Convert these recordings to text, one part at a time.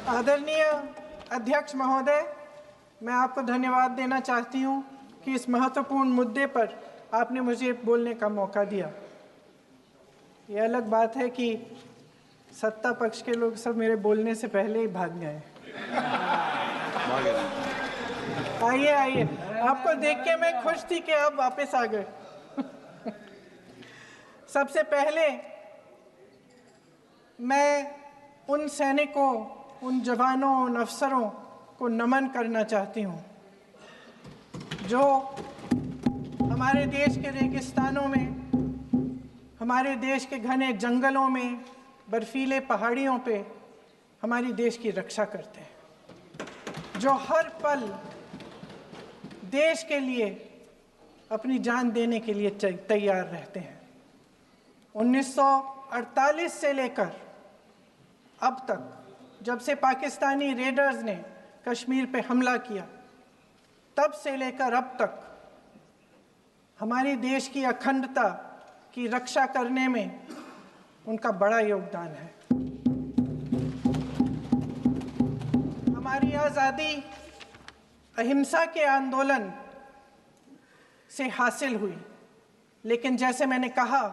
आदरणीय अध्यक्ष महोदय, मैं आपको धन्यवाद देना चाहती हूं कि इस महत्वपूर्ण मुद्दे पर आपने मुझे बोलने का मौका दिया। ये अलग बात है कि सत्ता पक्ष के लोग सब मेरे बोलने से पहले ही भाग गए। आइए आइए, आपको देख के मैं खुश थी कि आप वापस आ गए। सबसे पहले मैं उन सैनिकों, उन जवानों, उन अफसरों को नमन करना चाहती हूँ जो हमारे देश के रेगिस्तानों में, हमारे देश के घने जंगलों में, बर्फीले पहाड़ियों पे हमारी देश की रक्षा करते हैं, जो हर पल देश के लिए अपनी जान देने के लिए तैयार रहते हैं। 1948 से लेकर अब तक, जब से पाकिस्तानी रेडर्स ने कश्मीर पे हमला किया, तब से लेकर अब तक हमारे देश की अखंडता की रक्षा करने में उनका बड़ा योगदान है। हमारी आज़ादी अहिंसा के आंदोलन से हासिल हुई, लेकिन जैसे मैंने कहा,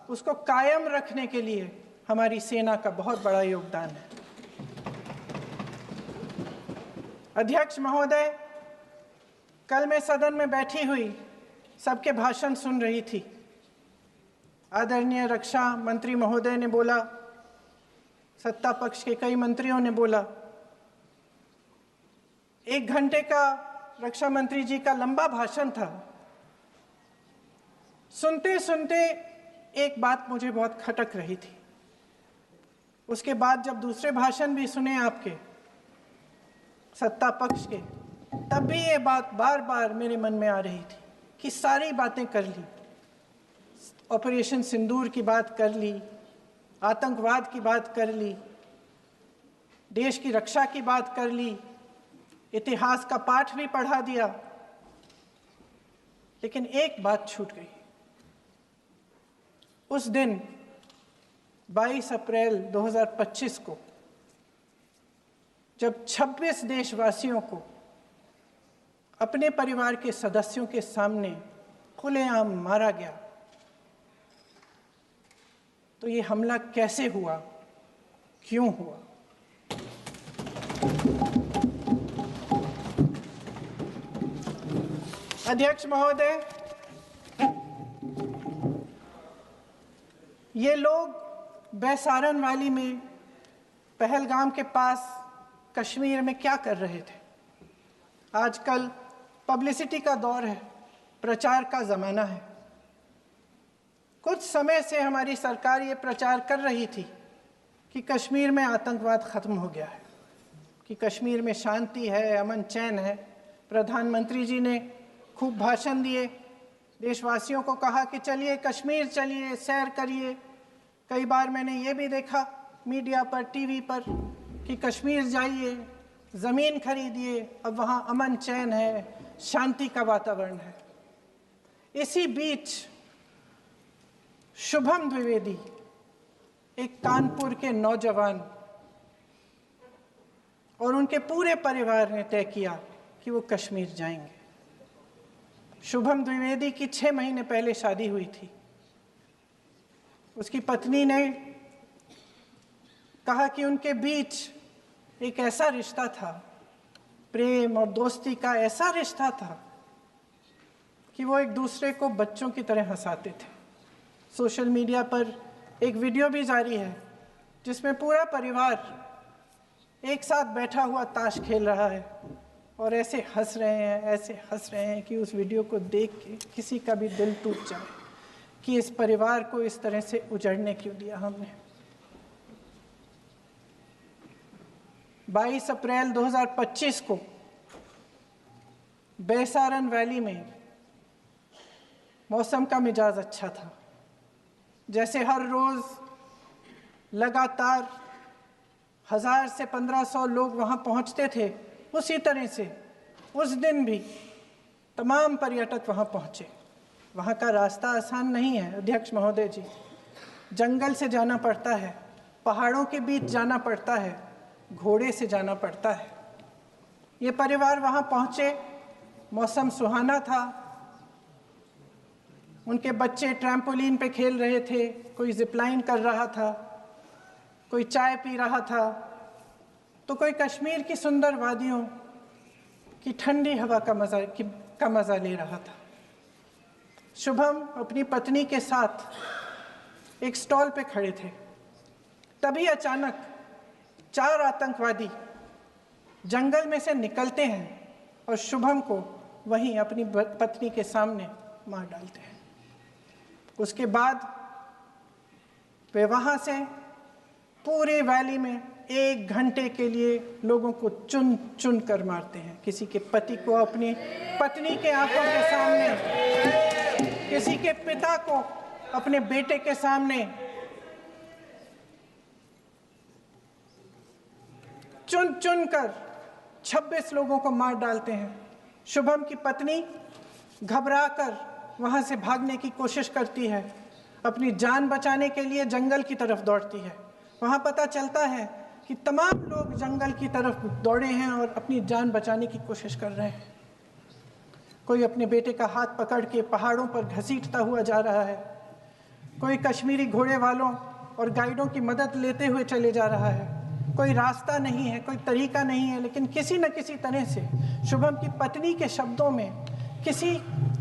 उसको कायम रखने के लिए हमारी सेना का बहुत बड़ा योगदान है। अध्यक्ष महोदय, कल मैं सदन में बैठी हुई सबके भाषण सुन रही थी। आदरणीय रक्षा मंत्री महोदय ने बोला, सत्ता पक्ष के कई मंत्रियों ने बोला। 1 घंटे का रक्षा मंत्री जी का लंबा भाषण था। सुनते सुनते एक बात मुझे बहुत खटक रही थी। उसके बाद जब दूसरे भाषण भी सुने आपके सत्ता पक्ष के, तब भी ये बात बार बार मेरे मन में आ रही थी कि सारी बातें कर ली, ऑपरेशन सिंदूर की बात कर ली, आतंकवाद की बात कर ली, देश की रक्षा की बात कर ली, इतिहास का पाठ भी पढ़ा दिया, लेकिन एक बात छूट गई। उस दिन 22 अप्रैल 2025 को जब 26 देशवासियों को अपने परिवार के सदस्यों के सामने खुलेआम मारा गया, तो ये हमला कैसे हुआ, क्यों हुआ? अध्यक्ष महोदय, ये लोग बैसारन वैली में, पहलगाम के पास कश्मीर में क्या कर रहे थे? आजकल पब्लिसिटी का दौर है, प्रचार का ज़माना है। कुछ समय से हमारी सरकार ये प्रचार कर रही थी कि कश्मीर में आतंकवाद ख़त्म हो गया है, कि कश्मीर में शांति है, अमन चैन है। प्रधानमंत्री जी ने खूब भाषण दिए, देशवासियों को कहा कि चलिए कश्मीर चलिए, सैर करिए। कई बार मैंने ये भी देखा मीडिया पर, टीवी पर, कि कश्मीर जाइए, ज़मीन खरीदिए, अब वहाँ अमन चैन है, शांति का वातावरण है। इसी बीच शुभम द्विवेदी, एक कानपुर के नौजवान, और उनके पूरे परिवार ने तय किया कि वो कश्मीर जाएंगे। शुभम द्विवेदी की 6 महीने पहले शादी हुई थी। उसकी पत्नी ने कहा कि उनके बीच एक ऐसा रिश्ता था, प्रेम और दोस्ती का ऐसा रिश्ता था कि वो एक दूसरे को बच्चों की तरह हंसाते थे। सोशल मीडिया पर एक वीडियो भी जारी है जिसमें पूरा परिवार एक साथ बैठा हुआ ताश खेल रहा है और ऐसे हंस रहे हैं कि उस वीडियो को देख के किसी का भी दिल टूट जाए कि इस परिवार को इस तरह से उजड़ने क्यों दिया हमने। 22 अप्रैल 2025 को बैसारन वैली में मौसम का मिजाज अच्छा था। जैसे हर रोज़ लगातार 1000 से 1500 लोग वहाँ पहुँचते थे, उसी तरह से उस दिन भी तमाम पर्यटक वहाँ पहुँचे। वहाँ का रास्ता आसान नहीं है अध्यक्ष महोदय जी, जंगल से जाना पड़ता है, पहाड़ों के बीच जाना पड़ता है, घोड़े से जाना पड़ता है। ये परिवार वहाँ पहुँचे, मौसम सुहाना था, उनके बच्चे ट्रैम्पोलिन पे खेल रहे थे, कोई जिपलाइन कर रहा था, कोई चाय पी रहा था, तो कोई कश्मीर की सुंदर वादियों की ठंडी हवा का मज़ा ले रहा था। शुभम अपनी पत्नी के साथ एक स्टॉल पे खड़े थे। तभी अचानक 4 आतंकवादी जंगल में से निकलते हैं और शुभम को वहीं अपनी पत्नी के सामने मार डालते हैं। उसके बाद वे वहाँ से पूरे वैली में 1 घंटे के लिए लोगों को चुन चुन कर मारते हैं। किसी के पति को अपनी पत्नी के आंखों के सामने, किसी के पिता को अपने बेटे के सामने, चुन चुन कर 26 लोगों को मार डालते हैं। शुभम की पत्नी घबराकर वहां से भागने की कोशिश करती है, अपनी जान बचाने के लिए जंगल की तरफ दौड़ती है। वहां पता चलता है कि तमाम लोग जंगल की तरफ दौड़े हैं और अपनी जान बचाने की कोशिश कर रहे हैं। कोई अपने बेटे का हाथ पकड़ के पहाड़ों पर घसीटता हुआ जा रहा है, कोई कश्मीरी घोड़े वालों और गाइडों की मदद लेते हुए चले जा रहा है। कोई रास्ता नहीं है, कोई तरीका नहीं है, लेकिन किसी न किसी तरह से शुभम की पत्नी के शब्दों में किसी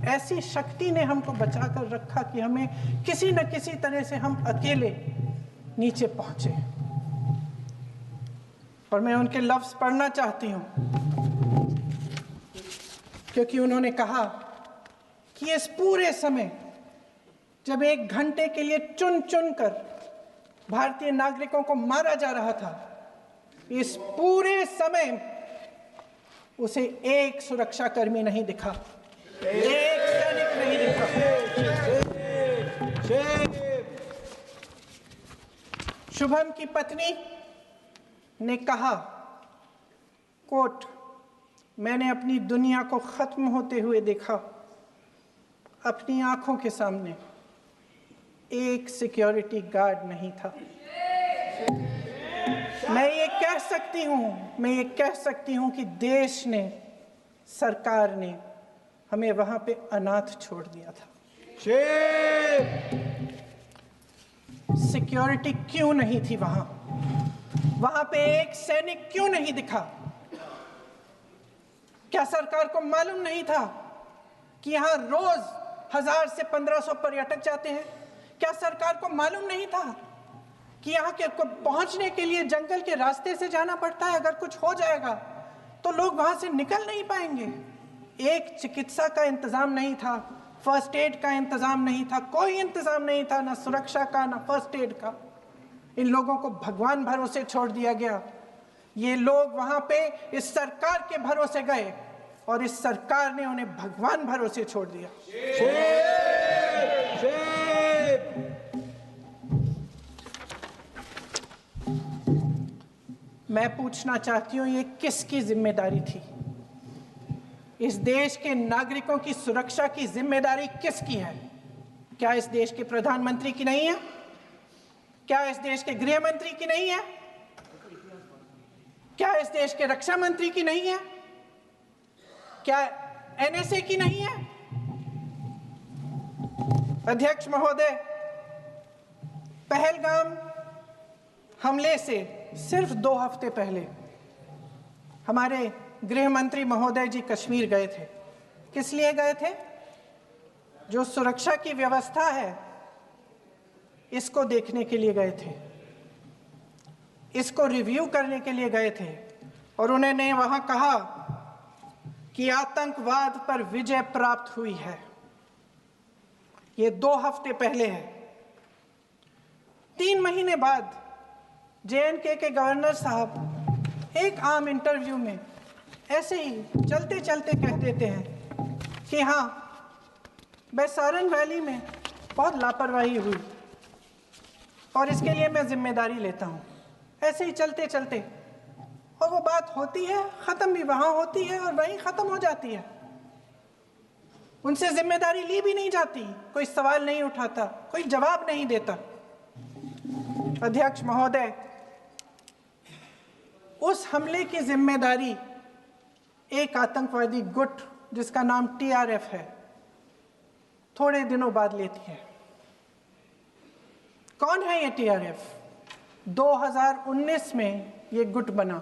ऐसी शक्ति ने हमको बचा कर रखा कि हमें किसी न किसी तरह से हम अकेले नीचे पहुंचे। और मैं उनके लफ्ज पढ़ना चाहती हूँ, क्योंकि उन्होंने कहा कि इस पूरे समय जब 1 घंटे के लिए चुन चुन कर भारतीय नागरिकों को मारा जा रहा था, इस पूरे समय उसे एक सुरक्षाकर्मी नहीं दिखा, एक सैनिक नहीं दिखा। शुभम की पत्नी ने कहा, कोट, मैंने अपनी दुनिया को खत्म होते हुए देखा, अपनी आंखों के सामने एक सिक्योरिटी गार्ड नहीं था। मैं ये कह सकती हूँ कि देश ने, सरकार ने हमें वहां पे अनाथ छोड़ दिया था। सिक्योरिटी क्यों नहीं थी वहां पे एक सैनिक क्यों नहीं दिखा? क्या सरकार को मालूम नहीं था कि यहाँ रोज 1000 से 1500 पर्यटक जाते हैं? क्या सरकार को मालूम नहीं था कि यहाँ के को पहुंचने के लिए जंगल के रास्ते से जाना पड़ता है? अगर कुछ हो जाएगा तो लोग वहां से निकल नहीं पाएंगे। एक चिकित्सा का इंतजाम नहीं था, फर्स्ट एड का इंतजाम नहीं था, कोई इंतजाम नहीं था, ना सुरक्षा का ना फर्स्ट एड का। इन लोगों को भगवान भरोसे छोड़ दिया गया। ये लोग वहां पे इस सरकार के भरोसे गए और इस सरकार ने उन्हें भगवान भरोसे छोड़ दिया। मैं पूछना चाहती हूँ, ये किसकी जिम्मेदारी थी? इस देश के नागरिकों की सुरक्षा की जिम्मेदारी किसकी है? क्या इस देश के प्रधानमंत्री की नहीं है? क्या इस देश के गृह मंत्री की नहीं है? क्या इस देश के रक्षा मंत्री की नहीं है? क्या एनएसए की नहीं है? अध्यक्ष महोदय, पहलगाम हमले से सिर्फ 2 हफ्ते पहले हमारे गृह मंत्री महोदय जी कश्मीर गए थे। किस लिए गए थे? जो सुरक्षा की व्यवस्था है इसको देखने के लिए गए थे, इसको रिव्यू करने के लिए गए थे। और उन्होंने वहां कहा कि आतंकवाद पर विजय प्राप्त हुई है। ये 2 हफ्ते पहले है। 3 महीने बाद JNK के गवर्नर साहब एक आम इंटरव्यू में ऐसे ही चलते चलते कह देते हैं कि हाँ, बैसारन वैली में बहुत लापरवाही हुई और इसके लिए मैं जिम्मेदारी लेता हूँ। ऐसे ही चलते चलते, और वो बात होती है, ख़त्म भी वहाँ होती है और वहीं ख़त्म हो जाती है। उनसे जिम्मेदारी ली भी नहीं जाती, कोई सवाल नहीं उठाता, कोई जवाब नहीं देता। अध्यक्ष महोदय, उस हमले की जिम्मेदारी एक आतंकवादी गुट जिसका नाम TRF है थोड़े दिनों बाद लेती है। कौन है ये TRF? 2019 में ये गुट बना।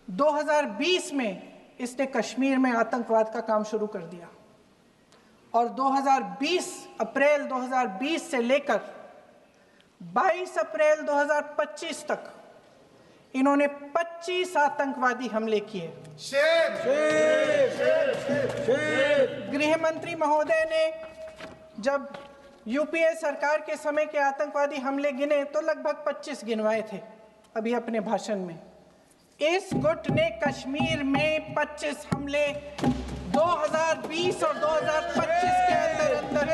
2020 में इसने कश्मीर में आतंकवाद का काम शुरू कर दिया और अप्रैल 2020 से लेकर 22 अप्रैल 2025 तक इन्होंने 25 आतंकवादी हमले किए। गृह मंत्री महोदय ने जब यूपीए सरकार के समय के आतंकवादी हमले गिने तो लगभग 25 गिनवाए थे अभी अपने भाषण में। इस गुट ने कश्मीर में 25 हमले 2020 और 2025 के अंदर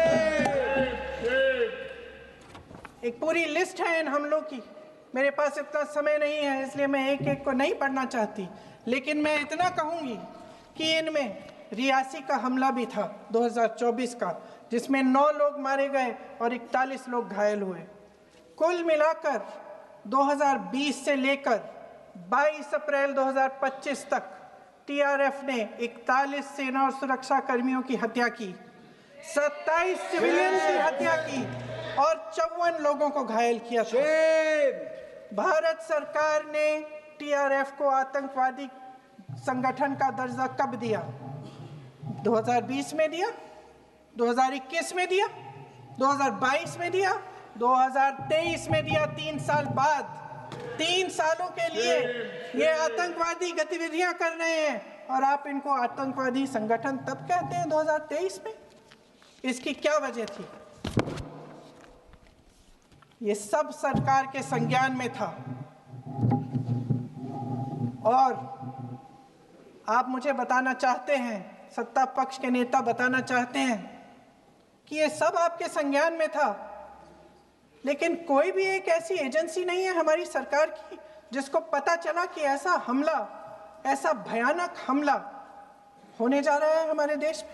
एक पूरी लिस्ट है इन हमलों की। मेरे पास इतना समय नहीं है इसलिए मैं एक एक को नहीं पढ़ना चाहती, लेकिन मैं इतना कहूंगी कि इनमें रियासी का हमला भी था 2024 का, जिसमें 9 लोग मारे गए और 41 लोग घायल हुए। कुल मिलाकर 2020 से लेकर 22 अप्रैल 2025 तक TRF ने 41 सेना और सुरक्षा कर्मियों की हत्या की, 27 सिविलियन की हत्या की और 54 लोगों को घायल किया था। भारत सरकार ने TRF को आतंकवादी संगठन का दर्जा कब दिया? 2020 में दिया, 2021 में दिया, 2022 में दिया, 2023 में दिया। 3 साल बाद, 3 सालों के लिए ये आतंकवादी गतिविधियां कर रहे हैं और आप इनको आतंकवादी संगठन तब कहते हैं 2023 में। इसकी क्या वजह थी? ये सब सरकार के संज्ञान में था और आप मुझे बताना चाहते हैं, सत्ता पक्ष के नेता बताना चाहते हैं कि ये सब आपके संज्ञान में था, लेकिन कोई भी एक ऐसी एजेंसी नहीं है हमारी सरकार की जिसको पता चला कि ऐसा हमला, ऐसा भयानक हमला होने जा रहा है हमारे देश में,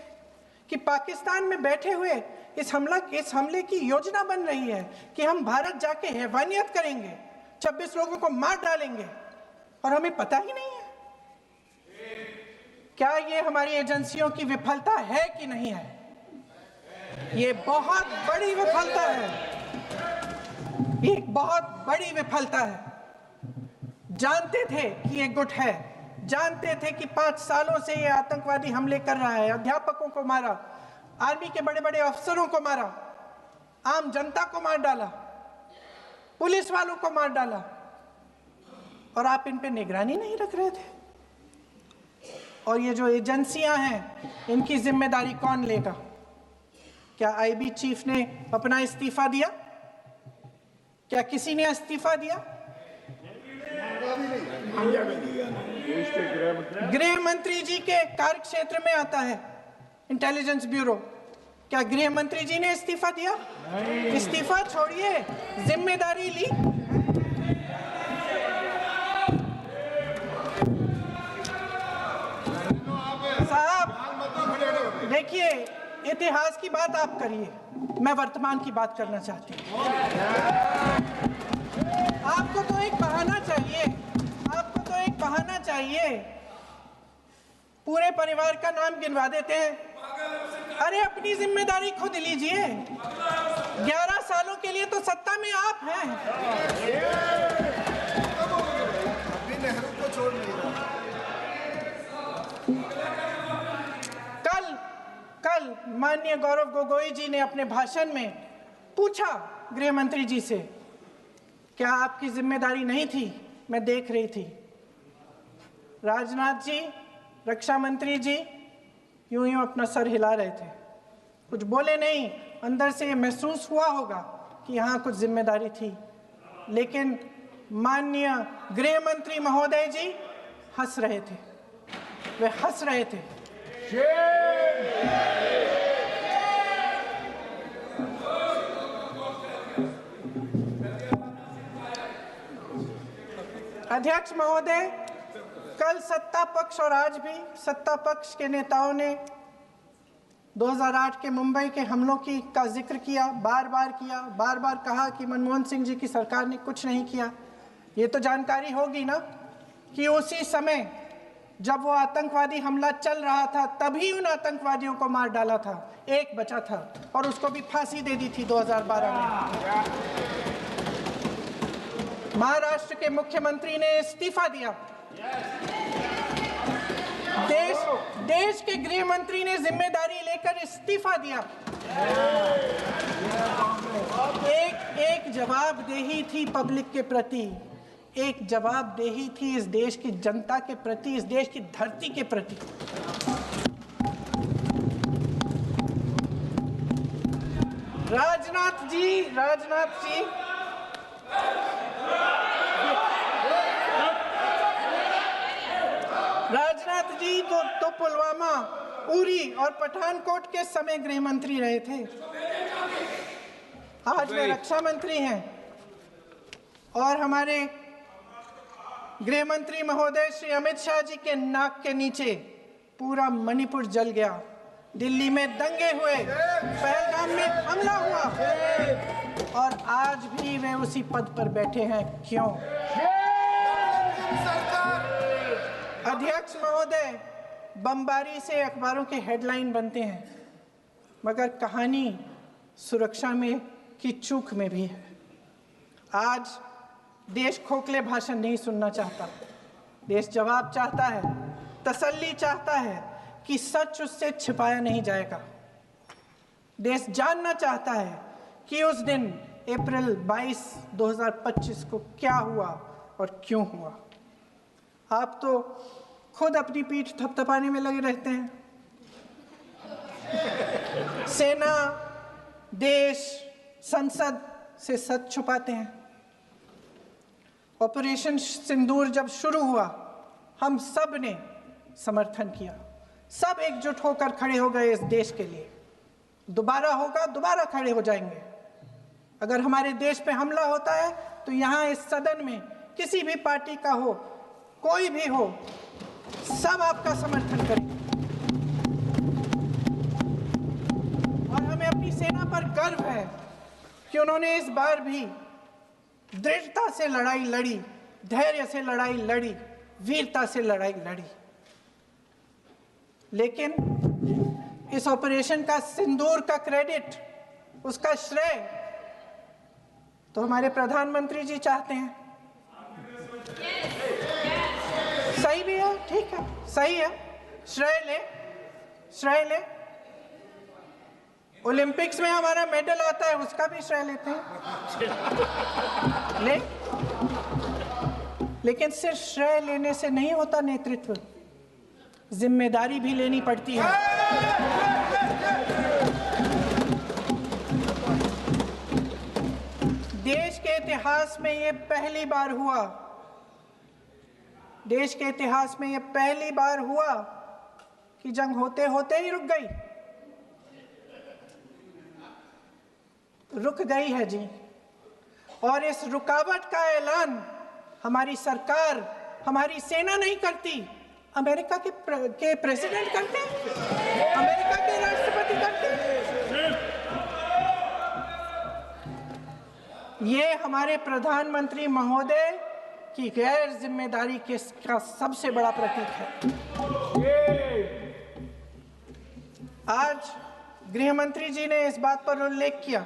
कि पाकिस्तान में बैठे हुए इस हमले की योजना बन रही है कि हम भारत जाके हैवानियत करेंगे, 26 लोगों को मार डालेंगे और हमें पता ही नहीं है। क्या ये हमारी एजेंसियों की विफलता है कि नहीं है? ये बहुत बड़ी विफलता है, ये एक बहुत बड़ी विफलता है। जानते थे कि ये गुट है, जानते थे कि 5 सालों से ये आतंकवादी हमले कर रहा है, अध्यापकों को मारा, आर्मी के बड़े बड़े अफसरों को मारा, आम जनता को मार डाला, पुलिस वालों को मार डाला, और आप इन पे निगरानी नहीं रख रहे थे। और ये जो एजेंसियां हैं इनकी जिम्मेदारी कौन लेगा? क्या IB चीफ ने अपना इस्तीफा दिया? क्या किसी ने इस्तीफा दिया? गृह मंत्री जी के कार्य क्षेत्र में आता है इंटेलिजेंस ब्यूरो। क्या गृह मंत्री जी ने इस्तीफा दिया? इस्तीफा छोड़िए, जिम्मेदारी ली। साहब देखिए, इतिहास की बात आप करिए, मैं वर्तमान की बात करना चाहती हूँ। आपको तो एक बहाना चाहिए, आपको तो एक बहाना चाहिए। पूरे परिवार का नाम गिनवा देते हैं। अरे अपनी जिम्मेदारी खुद लीजिए। 11 सालों के लिए तो सत्ता में आप हैं। कल माननीय गौरव गोगोई जी ने अपने भाषण में पूछा गृह मंत्री जी से, क्या आपकी जिम्मेदारी नहीं थी? मैं देख रही थी। राजनाथ जी, रक्षा मंत्री जी यूं यूं अपना सर हिला रहे थे, कुछ बोले नहीं। अंदर से ये महसूस हुआ होगा कि यहाँ कुछ जिम्मेदारी थी, लेकिन माननीय गृह मंत्री महोदय जी हंस रहे थे, वे हंस रहे थे। अध्यक्ष महोदय, कल सत्ता पक्ष और आज भी सत्ता पक्ष के नेताओं ने 2008 के मुंबई के हमलों का जिक्र किया, बार बार कहा कि मनमोहन सिंह जी की सरकार ने कुछ नहीं किया। ये तो जानकारी होगी ना कि उसी समय जब वो आतंकवादी हमला चल रहा था तभी उन आतंकवादियों को मार डाला था, एक बचा था और उसको भी फांसी दे दी थी 2012 में। महाराष्ट्र के मुख्यमंत्री ने इस्तीफा दिया। देश के गृह मंत्री ने जिम्मेदारी लेकर इस्तीफा दिया। एक जवाबदेही थी पब्लिक के प्रति, एक जवाबदेही थी इस देश की जनता के प्रति, इस देश की धरती के प्रति। राजनाथ जी तो पुलवामा, उरी और पठानकोट के समय गृह मंत्री रहे थे। आज वे रक्षा मंत्री हैं और हमारे गृह मंत्री महोदय श्री अमित शाह जी के नाक के नीचे पूरा मणिपुर जल गया, दिल्ली में दंगे हुए, पहलगाम में हमला हुआ और आज भी वे उसी पद पर बैठे हैं। क्यों? अध्यक्ष महोदय, बमबारी से अखबारों के हेडलाइन बनते हैं, मगर कहानी सुरक्षा में की चूक में भी है। आज देश खोखले भाषण नहीं सुनना चाहता, देश जवाब चाहता है, तसल्ली चाहता है कि सच उससे छिपाया नहीं जाएगा। देश जानना चाहता है कि उस दिन अप्रैल 22, 2025 को क्या हुआ और क्यों हुआ। आप तो खुद अपनी पीठ थपथपाने में लगे रहते हैं। सेना, देश, संसद से सच छुपाते हैं। ऑपरेशन सिंदूर जब शुरू हुआ, हम सब ने समर्थन किया, सब एकजुट होकर खड़े हो गए इस देश के लिए। दोबारा होगा, दोबारा खड़े हो जाएंगे। अगर हमारे देश पे हमला होता है तो यहाँ इस सदन में किसी भी पार्टी का हो, कोई भी हो, सब आपका समर्थन करेंगे। और हमें अपनी सेना पर गर्व है कि उन्होंने इस बार भी दृढ़ता से लड़ाई लड़ी, धैर्य से लड़ाई लड़ी, वीरता से लड़ाई लड़ी। लेकिन इस ऑपरेशन का सिंदूर का क्रेडिट, उसका श्रेय तो हमारे प्रधानमंत्री जी चाहते हैं। सही भी है, ठीक है, सही है, श्रेय ले। ओलंपिक्स में हमारा मेडल आता है, उसका भी श्रेय लेते हैं। लेकिन सिर्फ श्रेय लेने से नहीं होता नेतृत्व, जिम्मेदारी भी लेनी पड़ती है। देश के इतिहास में ये पहली बार हुआ, देश के इतिहास में ये पहली बार हुआ कि जंग होते होते ही रुक गई है जी। और इस रुकावट का ऐलान हमारी सरकार, हमारी सेना नहीं करती, अमेरिका के प्रेसिडेंट करते हैं, अमेरिका के राष्ट्रपति करते हैं। ये हमारे प्रधानमंत्री महोदय की गैर जिम्मेदारी का सबसे बड़ा प्रतीक है। आज गृह मंत्री जी ने इस बात पर उल्लेख किया।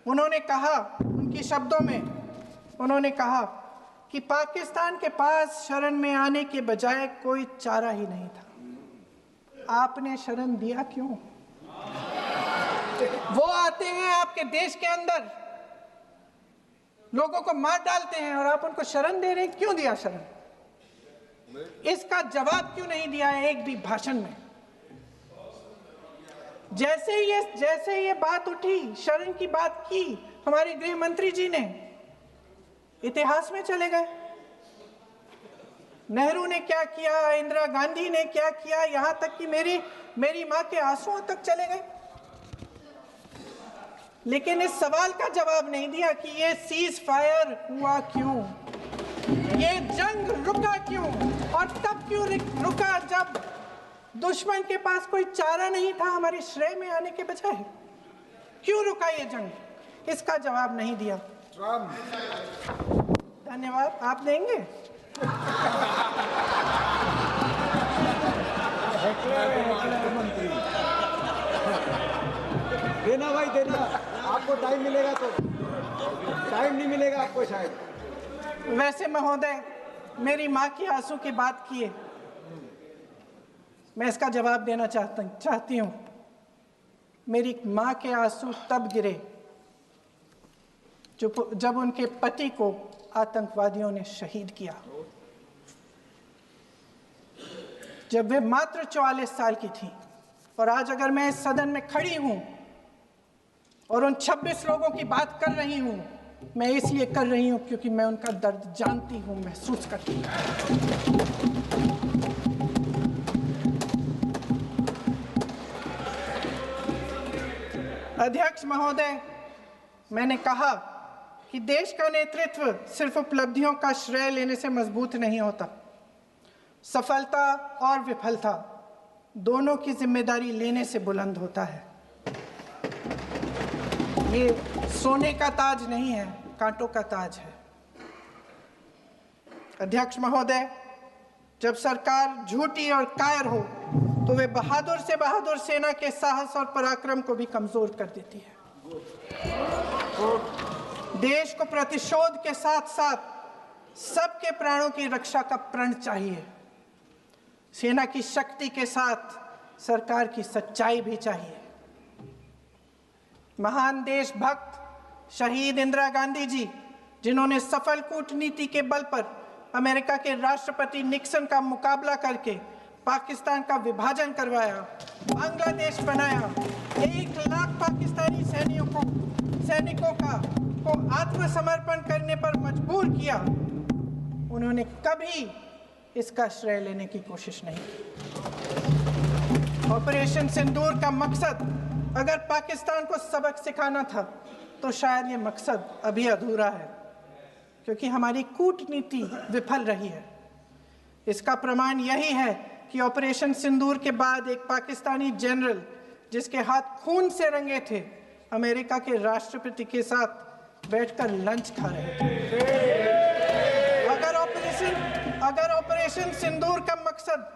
उन्होंने कहा, उनके शब्दों में उन्होंने कहा कि पाकिस्तान के पास शरण में आने के बजाय कोई चारा ही नहीं था। आपने शरण दिया क्यों? वो आते हैं आपके देश के अंदर, लोगों को मार डालते हैं और आप उनको शरण दे रहे हैं। क्यों दिया शरण? इसका जवाब क्यों नहीं दिया है एक भी भाषण में? जैसे ये बात उठी, शरण की बात की, हमारे गृह मंत्री जी ने इतिहास में चले गए। नेहरू ने क्या किया, इंदिरा गांधी ने क्या किया, यहां तक कि मेरी मां के आंसुओं तक चले गए। लेकिन इस सवाल का जवाब नहीं दिया कि ये सीज फायर हुआ क्यों, ये जंग रुका क्यों, और तब क्यों रुका जब दुश्मन के पास कोई चारा नहीं था हमारे श्रेय में आने के बजाय। क्यों रुका ये जंग? इसका जवाब नहीं दिया। धन्यवाद। आप देंगे? मंत्री देना भाई, देना। आपको टाइम मिलेगा तो, टाइम नहीं मिलेगा आपको शायद। वैसे महोदय, मेरी माँ की आंसू की बात किए, मैं इसका जवाब देना चाहती हूँ। मेरी माँ के आंसू तब गिरे जब उनके पति को आतंकवादियों ने शहीद किया, जब वे मात्र 44 साल की थी। और आज अगर मैं इस सदन में खड़ी हूं और उन 26 लोगों की बात कर रही हूं, मैं इसलिए कर रही हूं क्योंकि मैं उनका दर्द जानती हूं, महसूस करती हूं। अध्यक्ष महोदय, मैंने कहा कि देश का नेतृत्व सिर्फ उपलब्धियों का श्रेय लेने से मजबूत नहीं होता। सफलता और विफलता दोनों की जिम्मेदारी लेने से बुलंद होता है। ये सोने का ताज नहीं है, कांटों का ताज है। अध्यक्ष महोदय, जब सरकार झूठी और कायर हो तो वे बहादुर से बहादुर सेना के साहस और पराक्रम को भी कमजोर कर देती है। देश को प्रतिशोध के साथ साथ सबके प्राणों की रक्षा का प्रण चाहिए। सेना की शक्ति के साथ सरकार की सच्चाई भी चाहिए। महान देशभक्त शहीद इंदिरा गांधी जी, जिन्होंने सफल कूटनीति के बल पर अमेरिका के राष्ट्रपति निक्सन का मुकाबला करके पाकिस्तान का विभाजन करवाया, बांग्लादेश बनाया, 1 लाख पाकिस्तानी सैनिकों को आत्मसमर्पण करने पर मजबूर किया, उन्होंने कभी इसका श्रेय लेने की कोशिश नहीं की। ऑपरेशन सिंदूर का मकसद अगर पाकिस्तान को सबक सिखाना था तो शायद ये मकसद अभी अधूरा है, क्योंकि हमारी कूटनीति विफल रही है। इसका प्रमाण यही है कि ऑपरेशन सिंदूर के बाद एक पाकिस्तानी जनरल, जिसके हाथ खून से रंगे थे, अमेरिका के राष्ट्रपति के साथ बैठकर लंच खा रहे थे। अगर ऑपरेशन सिंदूर का मकसद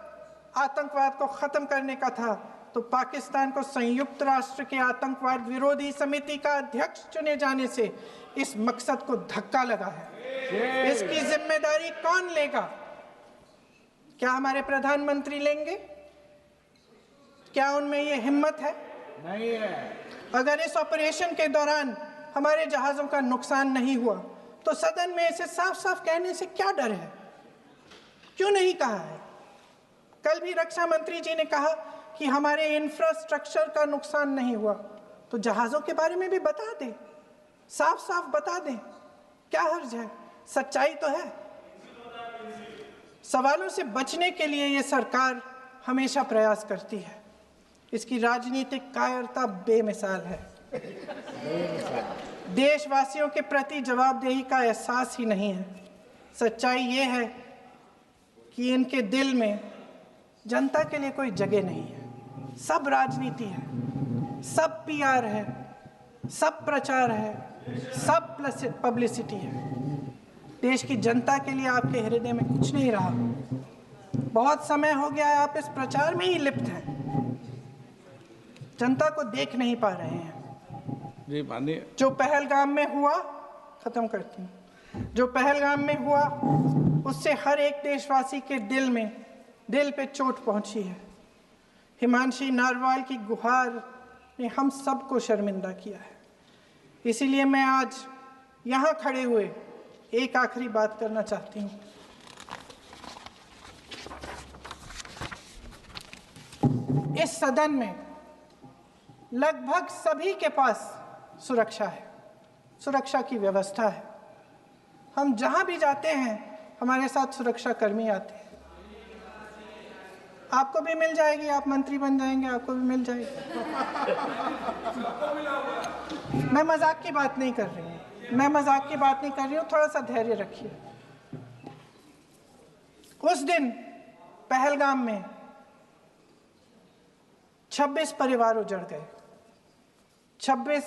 आतंकवाद को खत्म करने का था तो पाकिस्तान को संयुक्त राष्ट्र के आतंकवाद विरोधी समिति का अध्यक्ष चुने जाने से इस मकसद को धक्का लगा है। इसकी जिम्मेदारी कौन लेगा? क्या हमारे प्रधानमंत्री लेंगे? क्या उनमें ये हिम्मत है? नहीं है। अगर इस ऑपरेशन के दौरान हमारे जहाजों का नुकसान नहीं हुआ तो सदन में इसे साफ साफ कहने से क्या डर है? क्यों नहीं कहा है? कल भी रक्षा मंत्री जी ने कहा कि हमारे इंफ्रास्ट्रक्चर का नुकसान नहीं हुआ, तो जहाजों के बारे में भी बता दें, साफ साफ बता दें, क्या हर्ज है? सच्चाई तो है। सवालों से बचने के लिए ये सरकार हमेशा प्रयास करती है। इसकी राजनीतिक कायरता बेमिसाल है। देशवासियों के प्रति जवाबदेही का एहसास ही नहीं है। सच्चाई ये है कि इनके दिल में जनता के लिए कोई जगह नहीं है। सब राजनीति है, सब पीआर है, सब प्रचार है, सब पब्लिसिटी है। देश की जनता के लिए आपके हृदय में कुछ नहीं रहा। बहुत समय हो गया है आप इस प्रचार में ही लिप्त हैं, जनता को देख नहीं पा रहे हैं। जी माननीय, जो पहलगाम में हुआ, खत्म करती हूँ, जो पहलगाम में हुआ उससे हर एक देशवासी के दिल पे चोट पहुंची है। हिमांशी नारवाल की गुहार ने हम सबको शर्मिंदा किया है। इसीलिए मैं आज यहाँ खड़े हुए एक आखिरी बात करना चाहती हूँ। इस सदन में लगभग सभी के पास सुरक्षा है, सुरक्षा की व्यवस्था है। हम जहाँ भी जाते हैं हमारे साथ सुरक्षा कर्मी आते हैं। आपको भी मिल जाएगी, आप मंत्री बन जाएंगे, आपको भी मिल जाएगी। मैं मजाक की बात नहीं कर रही हूँ, थोड़ा सा धैर्य रखिए। उस दिन पहलगाम में 26 परिवार उजड़ गए। 26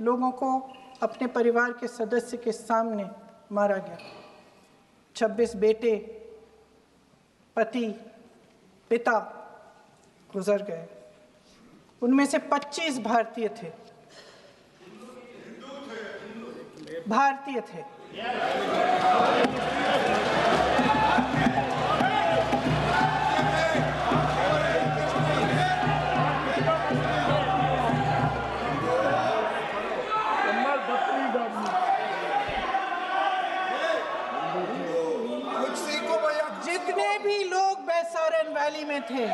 लोगों को अपने परिवार के सदस्य के सामने मारा गया। 26 बेटे, पति, पिता गुजर गए। उनमें से 25 भारतीय थे। भारतीय थे। जितने भी लोग बैसारन वैली में थे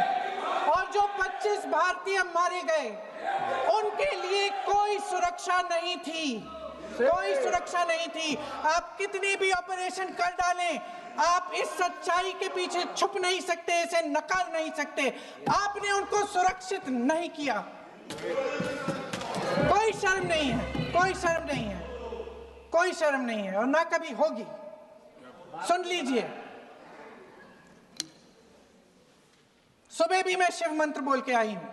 और जो 25 भारतीय मारे गए, उनके लिए कोई सुरक्षा नहीं थी। कोई सुरक्षा नहीं थी। आप कितने भी ऑपरेशन कर डालें, आप इस सच्चाई के पीछे छुप नहीं सकते, इसे नकार नहीं सकते। आपने उनको सुरक्षित नहीं किया। कोई शर्म नहीं है, कोई शर्म नहीं है, कोई शर्म नहीं है और ना कभी होगी। सुन लीजिए, सुबह भी मैं शिव मंत्र बोल के आई हूं।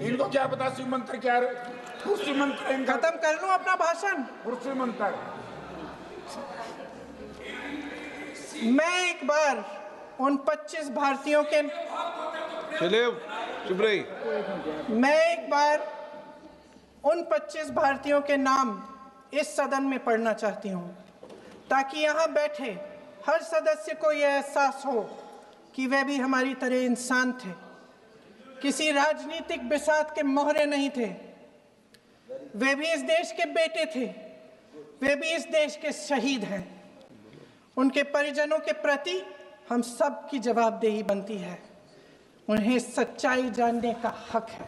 इनको क्या पता शिव मंत्र क्या है? शिव मंत्र खत्म कर लूं अपना भाषण। शिव मंत्र मैं एक बार उन 25 भारतीयों के चुप रही। मैं एक बार उन 25 भारतीयों के नाम इस सदन में पढ़ना चाहती हूं, ताकि यहां बैठे हर सदस्य को यह एहसास हो कि वे भी हमारी तरह इंसान थे, किसी राजनीतिक बिसात के मोहरे नहीं थे। वे भी इस देश के बेटे थे, वे भी इस देश के शहीद हैं। उनके परिजनों के प्रति हम सब की जवाबदेही बनती है। उन्हें सच्चाई जानने का हक है।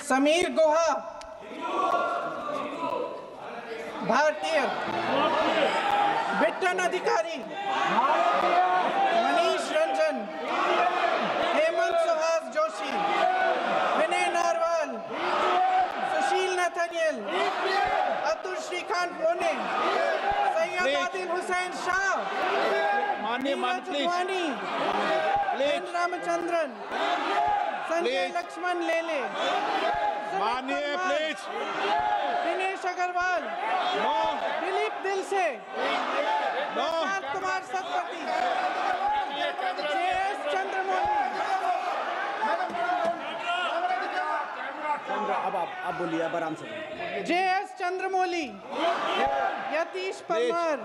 समीर गुहा भारतीय, बिट्टन अधिकारी, मनीष रंजन, हेमंत सुहास जोशी, विनय नारवाल, सुशील नथनियल, अतुल श्रीकांत मोने, सैयद आदिल हुसैन शाह, नीरज वानी, एन रामचंद्रन, संजय लक्ष्मण लेले, माननीय प्लीज। दिनेश अग्रवाल, दिलीप दिल से, प्रशांत कुमार सतपति, JS चंद्रमौली। अब आप बोलिए, अब आराम से। JS चंद्रमौली, यतीश परमार,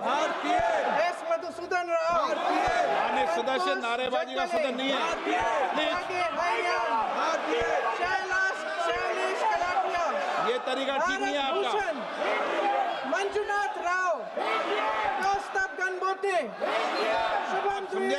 S मधुसूदन राव, माननीय सदस्य, नारेबाजी का सदन नहीं है। शैलेश कलाटिया, ये तरीका ठीक नहीं है आपका। मंजुनाथ राव, कौस्तभ गणबोते, शुभम द्विवेदी,